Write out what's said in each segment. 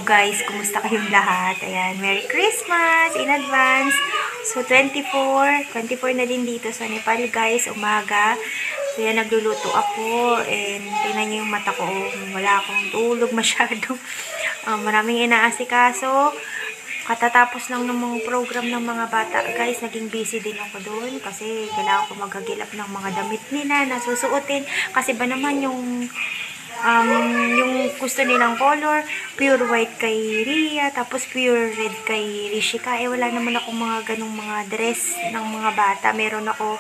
guys, kumusta kayong lahat? Ayan, Merry Christmas in advance. So 24 na din dito sa Nepal guys, umaga. So yan, nagluluto ako and tingnan niyo yung mata ko, wala akong tulog masyado. Maraming inaasikaso. Katatapos lang ng mga program ng mga bata guys, naging busy din ako doon kasi kailangan ko maghagilap ng mga damit nila na susuotin kasi ba naman yung gusto nilang color, pure white kay Ria, tapos pure red kay Rishika. Wala naman akong mga ganong mga dress ng mga bata. Meron ako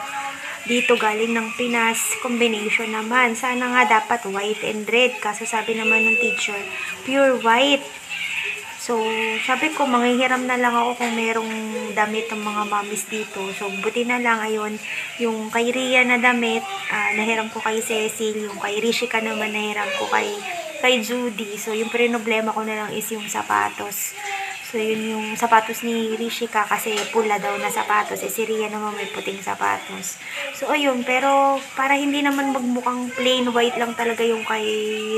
dito galing ng Pinas, combination naman. Sana nga dapat white and red. Kaso sabi naman ng teacher, pure white. So, sabi ko, manghihiram na lang ako kung merong damit ng mga mommies dito. So, buti na lang, ayun, yung kay Ria na damit, nahiram ko kay Cecil. Yung kay Rishika naman, nahiram ko kay Judy. So, yung problema ko na lang is yung sapatos. So, yun yung sapatos ni Rishika kasi pula daw na sapatos. Si Ria naman may puting sapatos. So, ayun, pero para hindi naman magmukhang plain white lang talaga yung kay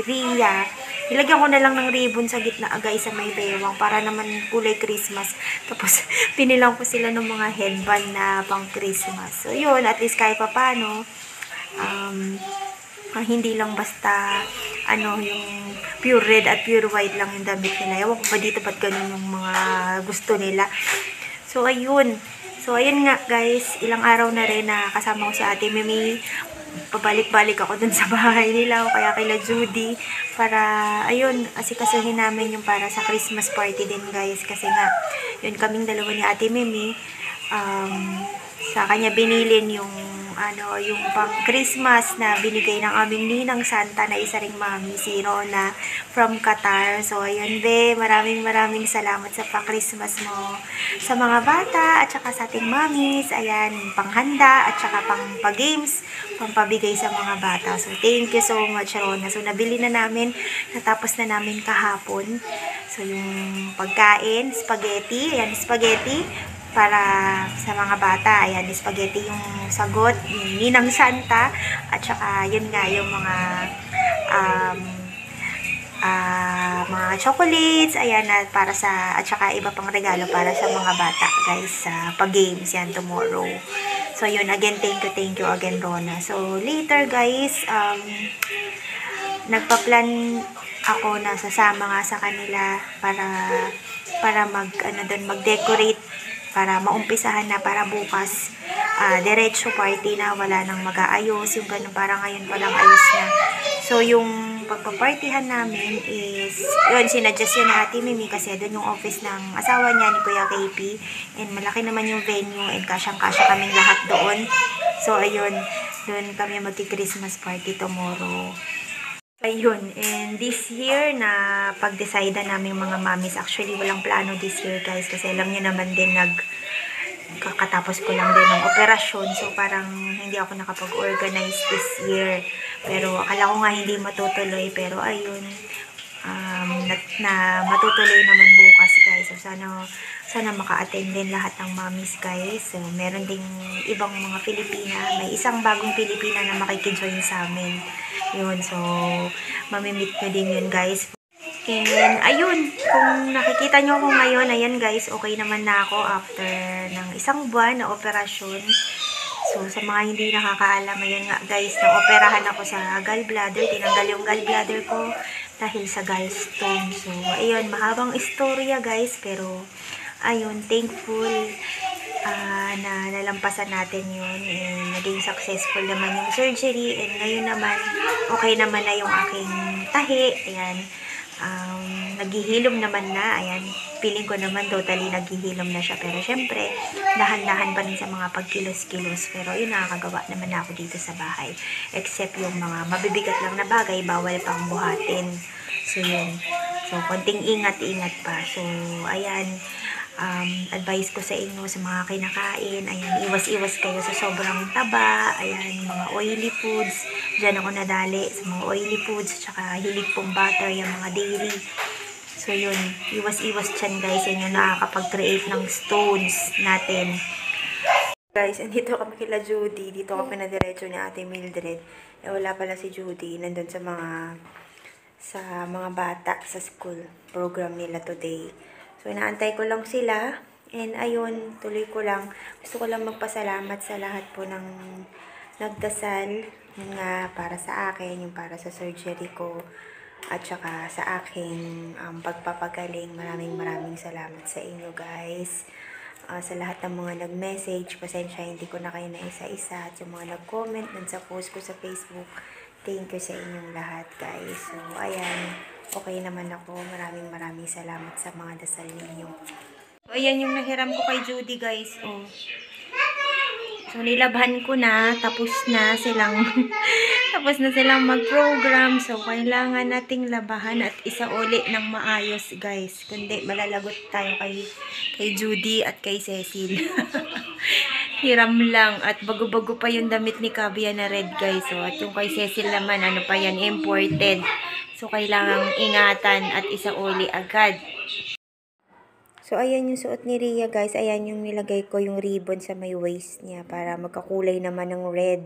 Ria, nilagyan ko na lang ng ribbon sa gitna agay sa may bewang para naman kulay Christmas. Tapos, pinilang ko sila ng mga headband na pang Christmas. So, yun, at least kahit pa paano, hindi lang basta, yung pure red at pure white lang yung damit nila. Ewan ko ba dito ba't ganun yung mga gusto nila. So, ayun. So, ayun nga, guys. Ilang araw na rin na kasama ko si Ate Mimi. Pabalik-balik ako dun sa bahay nila o kaya kila Judy para, ayun, asikasuhin namin yung para sa Christmas party din guys kasi nga, yun kaming dalawa ni Ate Mimi, sa kanya binilin yung yung pang Christmas na binigay ng aming ninang Santa na isa ring mami, si Rona from Qatar. So, ayun be, maraming salamat sa pa-Christmas mo sa mga bata at saka sa ating mommies. Ayan, panghanda at saka pang pa-games, pampabigay sa mga bata. So, thank you so much, Rona. So, nabili na namin, natapos na namin kahapon. So, yung pagkain, spaghetti, ayan, spaghetti para sa mga bata. Ayan, spaghetti yung sagot, yung ninang Santa, at saka yun nga, yung mga mga chocolates, ayan, para sa, at saka iba pang regalo para sa mga bata, guys, sa pag-games yan tomorrow. So, yun, again, thank you again, Rona. So, later, guys, nagpa-plan ako na sasama nga sa kanila para mag-decorate, para maumpisahan na para bukas diretso party na, wala nang mag-aayos, yung ganun, parang ngayon palang ayos na. So, yung pagpapartyhan namin is, yun, sinadjust yun na Ate Mimi kasi doon yung office ng asawa niya ni Kuya KP and malaki naman yung venue and kasyang-kasya kaming lahat doon. So, ayun, doon kami magki-Christmas party tomorrow. Ayun, and this year na pag-decide na namin mga mommies, actually walang plano this year guys kasi alam niyo naman din kakatapos ko lang din ng operasyon, so parang hindi ako nakapag-organize this year, pero akala ko nga hindi matutuloy, pero ayun, na matutuloy naman bukas guys. So sana maka-attend din lahat ng mommies guys. So meron ding ibang mga Pilipina, may isang bagong Pilipina na makikijoin sa amin. Yun, so mamimit nyo din yun guys. And ayun, kung nakikita nyo ako ngayon, ayan guys, okay naman na ako after ng isang buwan na operasyon. So sa mga hindi nakakaalam, ayan nga guys, na-operahan ako sa gallbladder, tinanggal yung gallbladder ko dahil sa gallstone. So ayun, mahabang istorya guys, pero ayun, thankful na nalampasan natin yun and naging successful naman yung surgery, and ngayon naman okay naman na yung aking tahi. Ayan, naghihilom naman na. Ayan, feeling ko naman totally naghihilom na siya, pero syempre dahan-dahan pa rin sa mga pagkilos-kilos, pero yun, nakakagawa naman ako dito sa bahay, except yung mga mabibigat lang na bagay bawal pang buhatin. So yun, so konting ingat-ingat pa. So ayan, advice ko sa inyo sa mga kinakain, ayan, iwas-iwas kayo sa sobrang taba, ayan, mga oily foods, dyan ako nadali sa mga oily foods, tsaka hilig pong butter, yung mga dairy. So yun, iwas-iwas dyan guys, yun yung nakakapag-create ng stones natin. Guys, andito kami kila Judy, dito kami na diretso ni Ate Mildred. Wala pala si Judy, nandun sa mga sa mga bata sa school program nila today. So, inaantay ko lang sila. And ayun, tuloy ko lang. Gusto ko lang magpasalamat sa lahat po ng nagdasal. Yung nga para sa akin, yung para sa surgery ko. At saka sa aking pagpapagaling. Maraming salamat sa inyo guys. Sa lahat ng mga nag-message, pasensya hindi ko na kayo na isa-isa. At yung mga nag-comment dun sa post ko sa Facebook, thank you sa inyong lahat guys. So, ayan, okay naman ako. Maraming salamat sa mga dasal ninyo. So, ayan yung nahiram ko kay Judy guys. Oh. So, nilabhan ko na. Tapos na silang mag-program. So, kailangan nating labahan at isauli ng maayos guys. Kundi malalagot tayo kay Judy at kay Cecil. Hiram lang. At bago-bago pa yung damit ni Kabia na red guys. So, at yung kay Cecil naman, ano pa yan, imported. So, kailangang ingatan at isauli agad. So, ayan yung suot ni Rhea, guys. Ayan yung nilagay ko yung ribbon sa may waist niya para magkakulay naman ng red.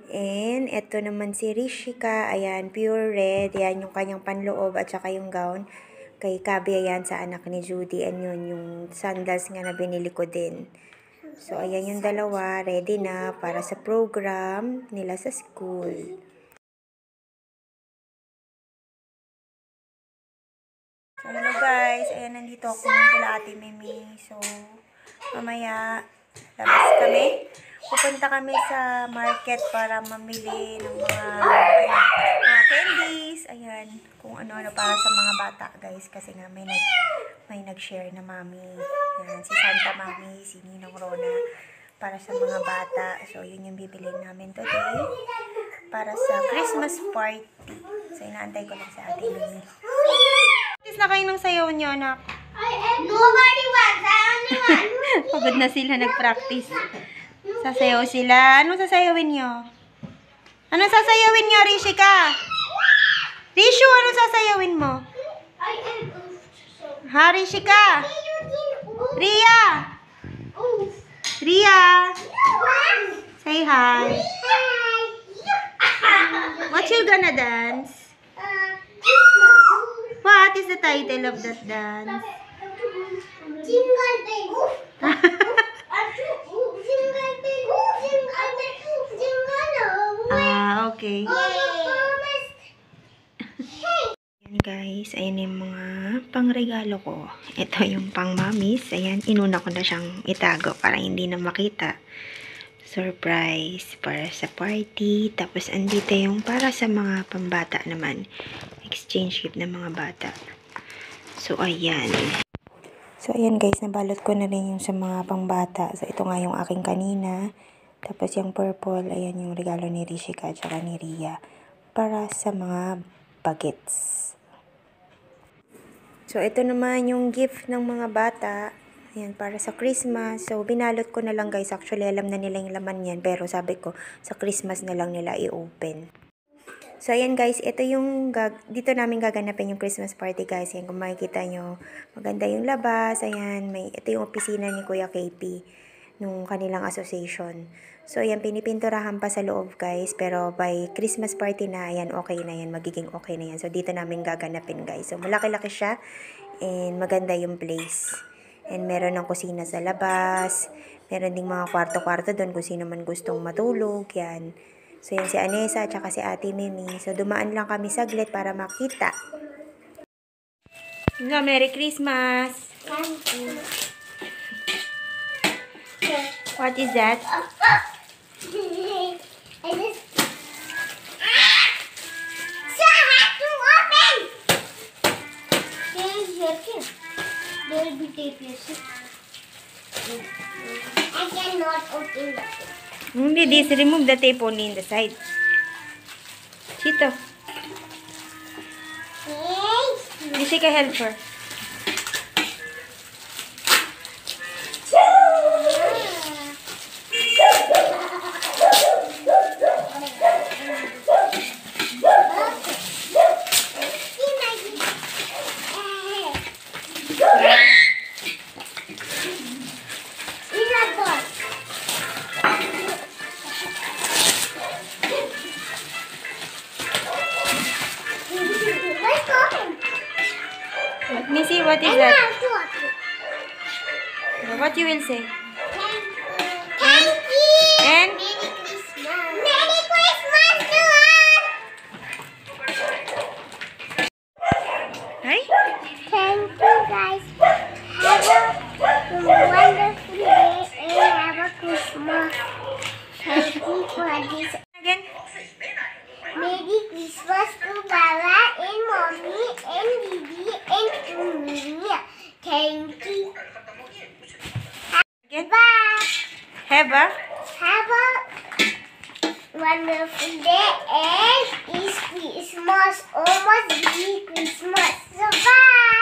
And, eto naman si Rishika. Ayan, pure red. Ayan yung kanyang panloob at saka yung gown. Kay Kabi, ayan sa anak ni Judy. And yun, yung sandals nga na binili ko din. So, ayan yung dalawa. Ready na para sa program nila sa school. So, hello guys. Ayan, nandito ako kila Ate Mimi. So, mamaya, labas kami. Pupunta kami sa market para mamili ng mga candies. Ayan, kung ano-ano para sa mga bata guys. Kasi nga may nag-share na mami. Ayan, si Santa Mami, si Ninong Rona. Para sa mga bata. So, yun yung bibilin namin today. Para sa Christmas party. So, inaantay ko lang sa Ate Mimi. Na kayo ng sayaw niyo, anak. Nobody wants. I only want. Pagod na sila, nag-practice. Sasayaw sila. Anong sasayawin niyo? Anong sasayawin niyo, Rishika? Rishu, anong sasayawin mo? Ha, Rishika? Ria! Ria! Say hi. What you gonna dance? What is the title of that dance? Jingle bell. Okay. Ayan guys, ayan yung mga pangregalo ko. Ito yung pang mamis. Ayan, inuna ko na siyang itago para hindi na makita. Surprise para sa party. Tapos andito yung para sa mga pambata naman. Exchange gift ng mga bata. So, ayan. So, ayan guys, nabalot ko na rin yung sa mga pangbata. So, ito nga yung aking kanina. Tapos yung purple, ayan yung regalo ni Rishika at saka ni Rhea. Para sa mga bagets. So, ito naman yung gift ng mga bata. Ayan, para sa Christmas. So, binalot ko na lang guys. Actually, alam na nila yung laman yan. Pero sabi ko, sa Christmas na lang nila i-open. So, ayan guys, ito yung, dito namin gaganapin yung Christmas party guys. Ayan, kung makikita nyo, maganda yung labas. Ayan, ito yung opisina ni Kuya KP, nung kanilang association. So, ayan, pinipinturahan pa sa loob guys. Pero by Christmas party na, ayan, okay na yan. Magiging okay na yan. So, dito namin gaganapin guys. So, malaki-laki siya. And maganda yung place. And meron ng kusina sa labas. Meron ding mga kwarto-kwarto doon kung sino man gustong matulog. Yan. So, yan si Anessa at saka si Ate Mimi. So, dumaan lang kami saglit para makita. Merry Christmas! Thank you. What is that? I just... So I have to open! There will be tape, you see. I cannot open the tape. Hindi, this remove the tape only in the side. Chito. Rishika, help her. What you will say? Thank you. And? Merry Christmas. Merry Christmas to all. Hi? Thank you guys. Have a wonderful day and have a Christmas. Thank you for this. Again? Merry Christmas to Baba and Mommy and Didi and to me. Thank you. Again? Bye. Have a? Have a wonderful day and it's Christmas. Almost be Christmas. So bye.